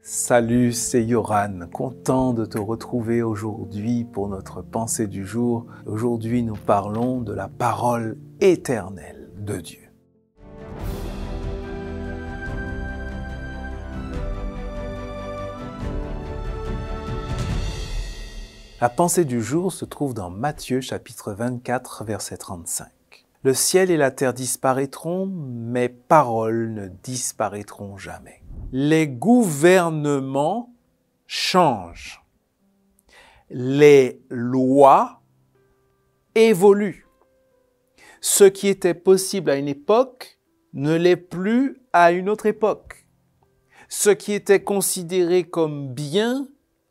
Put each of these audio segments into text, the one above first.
Salut, c'est Yoran, content de te retrouver aujourd'hui pour notre pensée du jour. Aujourd'hui, nous parlons de la parole éternelle de Dieu. La pensée du jour se trouve dans Matthieu chapitre 24, verset 35. Le ciel et la terre disparaîtront, mes paroles ne disparaîtront jamais. Les gouvernements changent. Les lois évoluent. Ce qui était possible à une époque ne l'est plus à une autre époque. Ce qui était considéré comme bien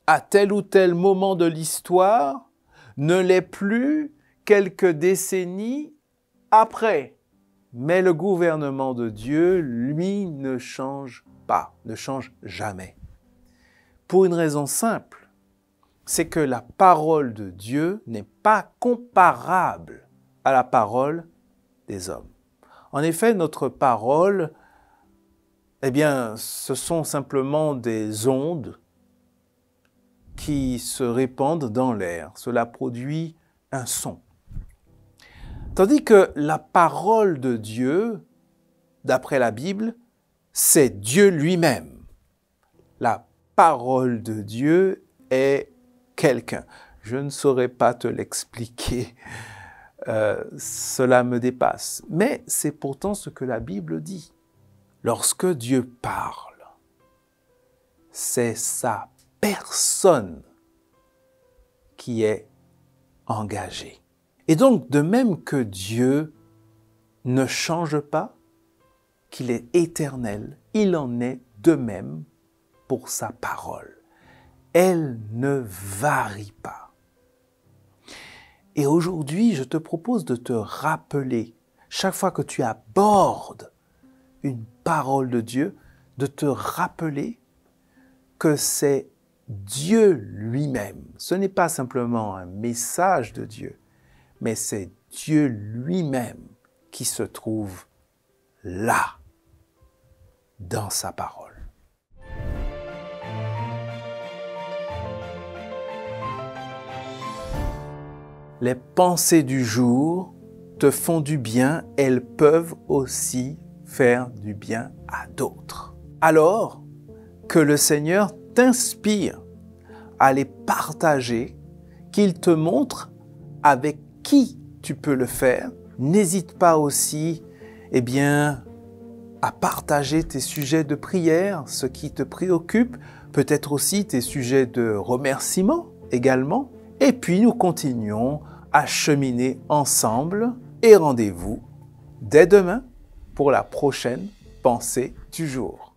à tel ou tel moment de l'histoire ne l'est plus quelques décennies après. Mais le gouvernement de Dieu, lui, ne change pas, ne change jamais. Pour une raison simple, c'est que la parole de Dieu n'est pas comparable à la parole des hommes. En effet, notre parole, ce sont simplement des ondes qui se répandent dans l'air. Cela produit un son. Tandis que la parole de Dieu, d'après la Bible, c'est Dieu lui-même. La parole de Dieu est quelqu'un. Je ne saurais pas te l'expliquer. Cela me dépasse. Mais c'est pourtant ce que la Bible dit. Lorsque Dieu parle, c'est sa personne qui est engagée. Et donc, de même que Dieu ne change pas, qu'il est éternel, il en est de même pour sa parole. Elle ne varie pas. Et aujourd'hui, je te propose de te rappeler, chaque fois que tu abordes une parole de Dieu, de te rappeler que c'est Dieu lui-même. Ce n'est pas simplement un message de Dieu, mais c'est Dieu lui-même qui se trouve là, dans sa parole. Les pensées du jour te font du bien, elles peuvent aussi faire du bien à d'autres. Alors que le Seigneur t'inspire à les partager, qu'il te montre avec qui tu peux le faire, n'hésite pas aussi, à partager tes sujets de prière, ce qui te préoccupe, peut-être aussi tes sujets de remerciement également. Et puis nous continuons à cheminer ensemble et rendez-vous dès demain pour la prochaine pensée du jour.